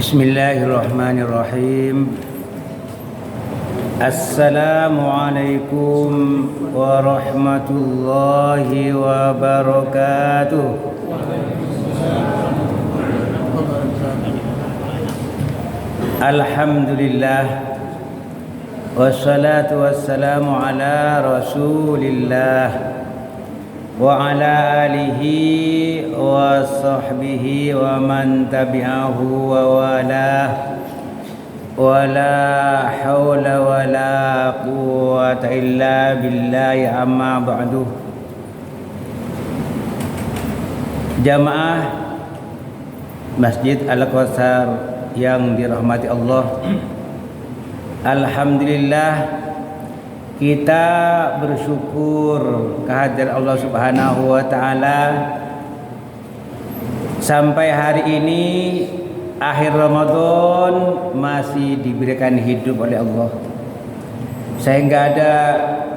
Bismillahirrahmanirrahim. Assalamualaikum warahmatullahi wabarakatuh. Alhamdulillah, wassalatu wassalamu ala rasulillah wa ala alihi wa sahbihi wa man tabi'ahu wa walah, wa la hawla wa la quwwata illa billahi, amma ba'du. Jamaah Masjid Al-Kautsar yang dirahmati Allah, alhamdulillah kita bersyukur kehadiran Allah Subhanahu wa taala sampai hari ini akhir Ramadan masih diberikan hidup oleh Allah, sehingga ada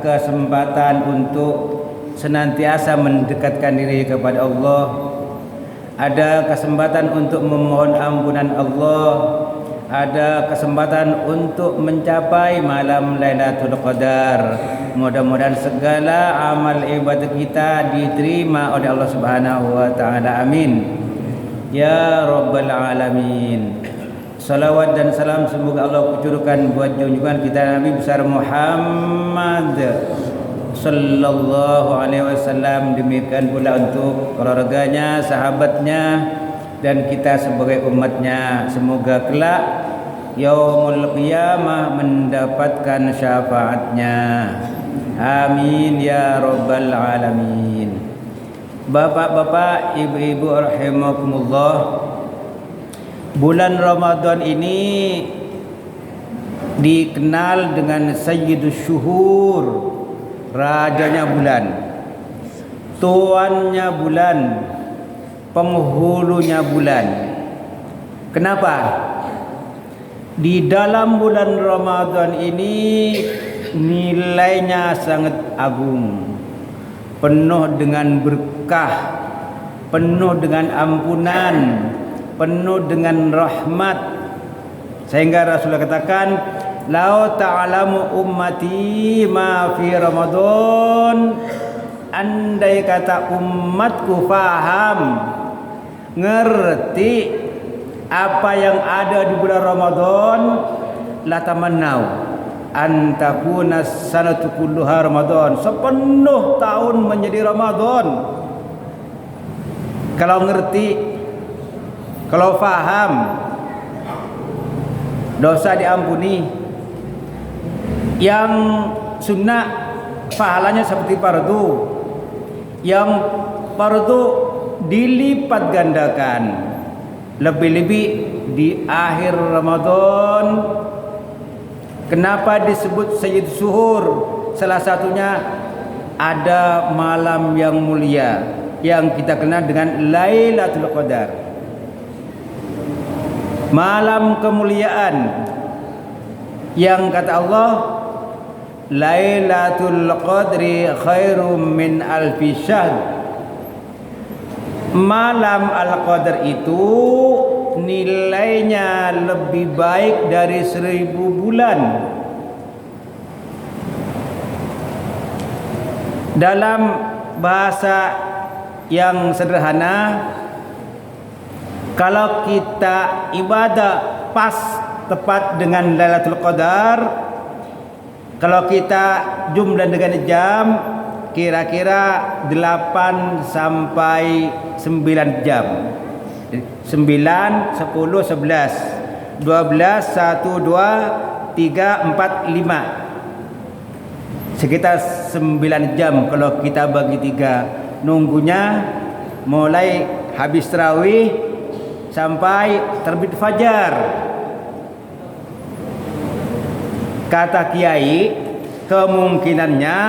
kesempatan untuk senantiasa mendekatkan diri kepada Allah, ada kesempatan untuk memohon ampunan Allah, ada kesempatan untuk mencapai malam Lailatul Qadar. Mudah-mudahan segala amal ibadah kita diterima oleh Allah Subhanahu wa taala. Amin ya rabbal alamin. Salawat dan salam semoga Allah kucurkan buat junjungan kita Nabi besar Muhammad sallallahu alaihi wasallam, demikian pula untuk keluarganya, sahabatnya, dan kita sebagai umatnya. Semoga kelak yaumul qiyamah mendapatkan syafaatnya. Amin ya rabbal alamin. Bapak-bapak, ibu-ibu rahimakumullah, bulan Ramadan ini dikenal dengan Sayyidus Syuhur, rajanya bulan, tuannya bulan, penghulunya bulan. Kenapa? Di dalam bulan Ramadan ini nilainya sangat agung, penuh dengan berkah, penuh dengan ampunan, penuh dengan rahmat, sehingga Rasulullah katakan, "Lau ta'lamu ummati ma fi Ramadan." Andai kata umatku faham, ngerti apa yang ada di bulan Ramadan, la tamannau an takuna sanatu kulluha Ramadan, sepenuh tahun menjadi Ramadan. Kalau ngerti, kalau faham, dosa diampuni. Yang sunnah pahalanya seperti fardu, yang fardu dilipat gandakan, lebih-lebih di akhir Ramadan. Kenapa disebut Sayyid Suhur? Salah satunya ada malam yang mulia yang kita kenal dengan Lailatul Qadar, malam kemuliaan yang kata Allah, Lailatul Qadri khairum min alfi syahr. Malam Al-Qadar itu nilainya lebih baik dari 1000 bulan. Dalam bahasa yang sederhana, kalau kita ibadah pas tepat dengan Lailatul Qadar, kalau kita jumlah dengan jam, kira-kira 8 sampai 9 jam. 9, 10, 11, 12, 1, 2, 3, 4, 5. Sekitar 9 jam kalau kita bagi 3. Nunggunya mulai habis tarawih sampai terbit fajar. Kata kiai, kemungkinannya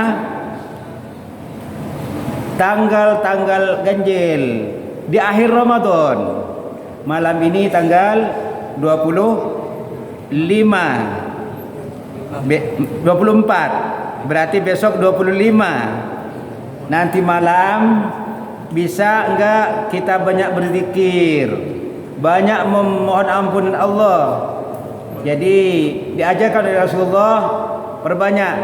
tanggal-tanggal ganjil di akhir Ramadan. Malam ini tanggal 24, berarti besok 25. Nanti malam bisa enggak kita banyak berzikir, banyak memohon ampunan Allah. Jadi diajarkan oleh Rasulullah perbanyak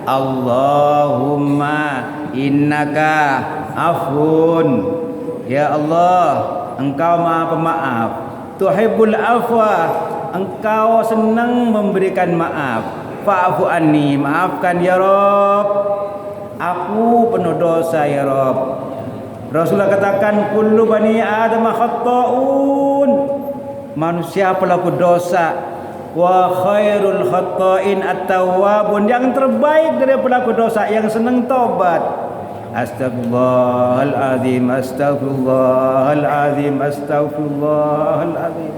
Allahumma innaka afun, ya Allah engkau maha pemaaf, tuhibbul afwa, engkau senang memberikan maaf, fa'fu anni, maafkan ya Rabb, aku penuh dosa ya Rabb. Rasulullah katakan kullu bani adam khata'un, manusia pelaku dosa, wa khairul khata'in at-tawwabun, yang terbaik dari pelaku dosa yang senang taubat. Astagfirullahaladzim, astagfirullahaladzim, astagfirullahaladzim.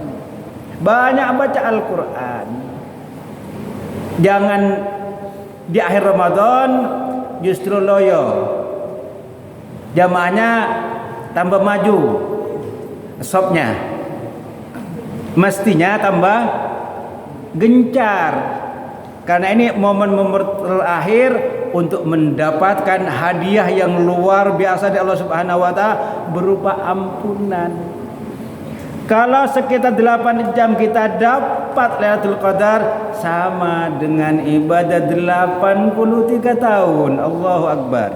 Banyak baca Al-Quran. Jangan di akhir Ramadan justru loyo, jamaahnya tambah maju, sopnya mestinya tambah gencar, karena ini momen-momen terakhir untuk mendapatkan hadiah yang luar biasa dari Allah Subhanahu wa taala berupa ampunan. Kalau sekitar 8 jam kita dapat Lailatul Qadar, sama dengan ibadah 83 tahun. Allahu Akbar.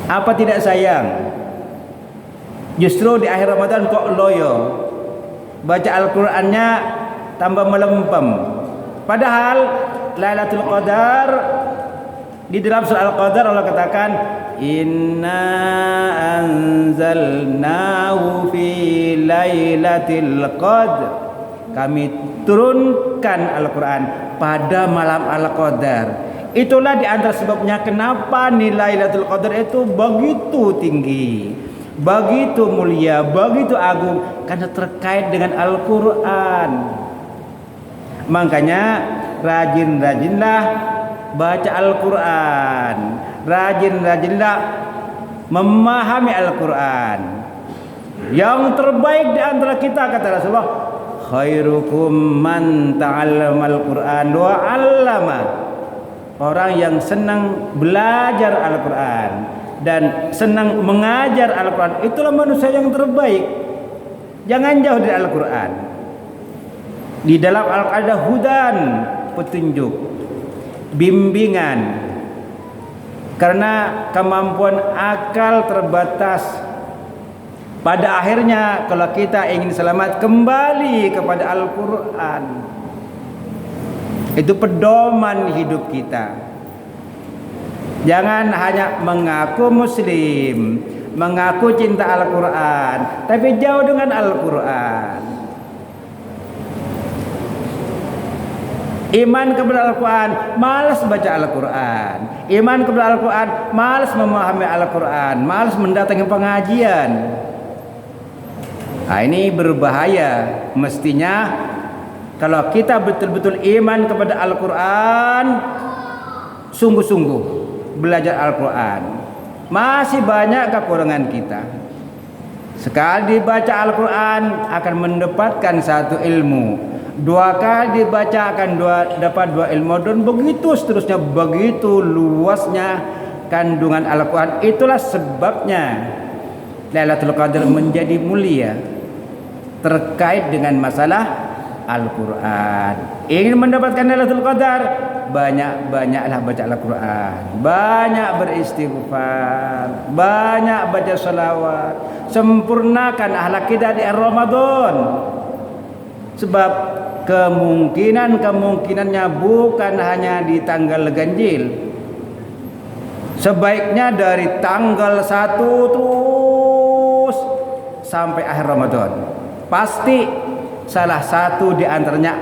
Apa tidak sayang? Justru di akhir Ramadan kok loyo, baca Al-Qur'annya tambah melempem. Padahal Lailatul Qadar, di dalam surah Al-Qadar Allah katakan inna anzalnahu fi lailatul qadr, kami turunkan Al-Quran pada malam Al-Qadar. Itulah di antara sebabnya kenapa nilai Lailatul Qadar itu begitu tinggi, begitu mulia, begitu agung, karena terkait dengan Al-Quran. Makanya rajin-rajinlah baca Al-Quran, rajin-rajinlah memahami Al-Quran. Yang terbaik di antara kita, kata Rasulullah, khairukum man ta'allama Al-Quran wa 'allama. Orang yang senang belajar Al-Quran dan senang mengajar Al-Quran, itulah manusia yang terbaik. Jangan jauh dari Al-Quran. Di dalam Al-Quran ada hudan, petunjuk, bimbingan. Karena kemampuan akal terbatas, pada akhirnya kalau kita ingin selamat, kembali kepada Al-Quran. Itu pedoman hidup kita. Jangan hanya mengaku muslim, mengaku cinta Al-Quran, tapi jauh dengan Al-Quran. Iman kepada Al-Quran, malas baca Al-Quran. Iman kepada Al-Quran, malas memahami Al-Quran, malas mendatangi pengajian. Nah, ini berbahaya. Mestinya kalau kita betul-betul iman kepada Al-Quran, sungguh-sungguh belajar Al-Quran. Masih banyak kekurangan kita. Sekali dibaca Al-Quran akan mendapatkan satu ilmu, 2 kali dibaca akan dapat 2 ilmu, dan begitu seterusnya, begitu luasnya kandungan Al-Quran. Itulah sebabnya Lailatul Qadar menjadi mulia, terkait dengan masalah Al-Quran. Ingin mendapatkan Lailatul Qadar, banyak-banyaklah baca Al-Quran, banyak beristighfar, banyak baca salawat. Sempurnakan akhlak kita di Ramadan. Sebab kemungkinannya bukan hanya di tanggal ganjil. Sebaiknya dari tanggal 1 terus sampai akhir Ramadan. Pasti salah satu di antaranya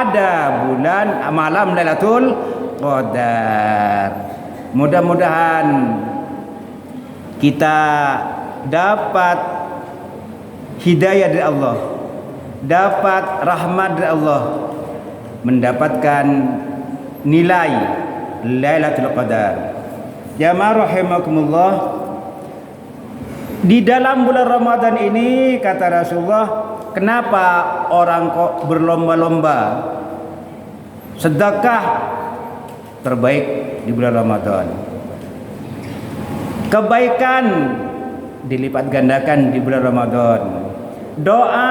ada bulan malam Lailatul Qadar. Mudah-mudahan kita dapat hidayah dari Allah, dapat rahmat dari Allah, mendapatkan nilai Lailatul Qadar. Jamaah rahimakumullah, di dalam bulan Ramadan ini kata Rasulullah, kenapa orang kok berlomba-lomba sedekah terbaik di bulan Ramadan? Kebaikan dilipat gandakan di bulan Ramadan. Doa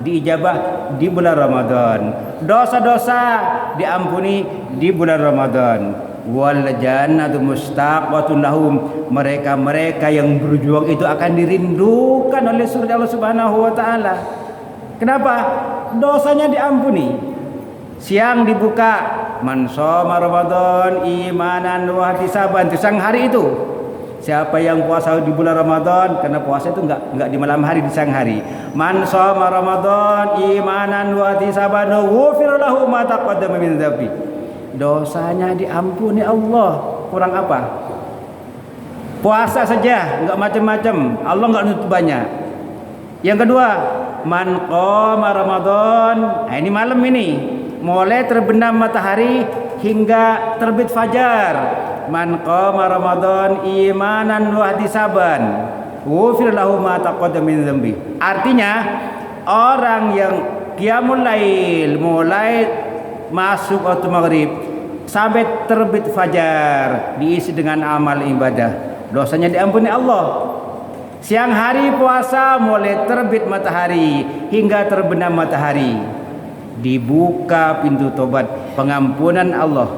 diijabah di bulan Ramadan. Dosa-dosa diampuni di bulan Ramadan. Wal jannatu mustaqatun lahum. Mereka-mereka yang berjuang itu akan dirindukan oleh surga Allah Subhanahu wa taala. Kenapa? Dosanya diampuni. Siang dibuka, man shoma Ramadan imanan wa ihtisaban. Itu siang hari itu. Siapa yang puasa di bulan Ramadan, karena puasa itu enggak di malam hari, di siang hari. Man shoma Ramadan imanan wa ihtisaban ghufira lahu ma taqaddama min dzambi. Dosanya diampuni Allah. Kurang apa? Puasa saja, enggak macam-macam. Allah enggak nutup banyak. Yang kedua, man qama Ramadan. Nah, ini malam ini, mulai terbenam matahari hingga terbit fajar. Man qama Ramadan imanan wa ihtisaban ghufir lahu ma taqaddama min dzambi. Artinya orang yang qiyamul lail mulai masuk waktu maghrib sampai terbit fajar diisi dengan amal ibadah, dosanya diampuni Allah. Siang hari puasa mulai terbit matahari hingga terbenam matahari, dibuka pintu tobat, pengampunan Allah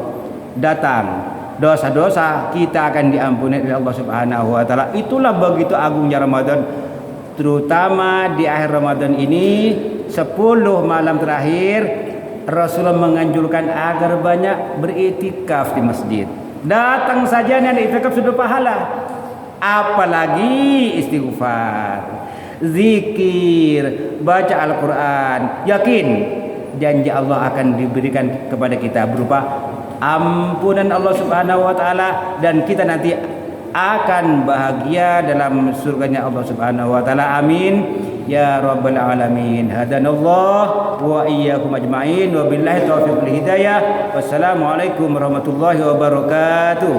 datang. Dosa-dosa kita akan diampuni oleh Allah Subhanahu wa taala. Itulah begitu agungnya Ramadan, terutama di akhir Ramadan ini 10 malam terakhir. Rasulullah menganjurkan agar banyak beriktikaf di masjid. Datang saja yang iktikaf sudah pahala, apalagi istighfar, zikir, baca Al-Quran. Yakin janji Allah akan diberikan kepada kita berupa ampunan Allah Subhanahu wa taala, dan kita nanti akan bahagia dalam surganya Allah Subhanahu wa taala. Amin ya rabbal alamin. Hadanallah wa iyyakum ajmain wa billahi taufiq wal hidayah. Wassalamualaikum warahmatullahi wabarakatuh.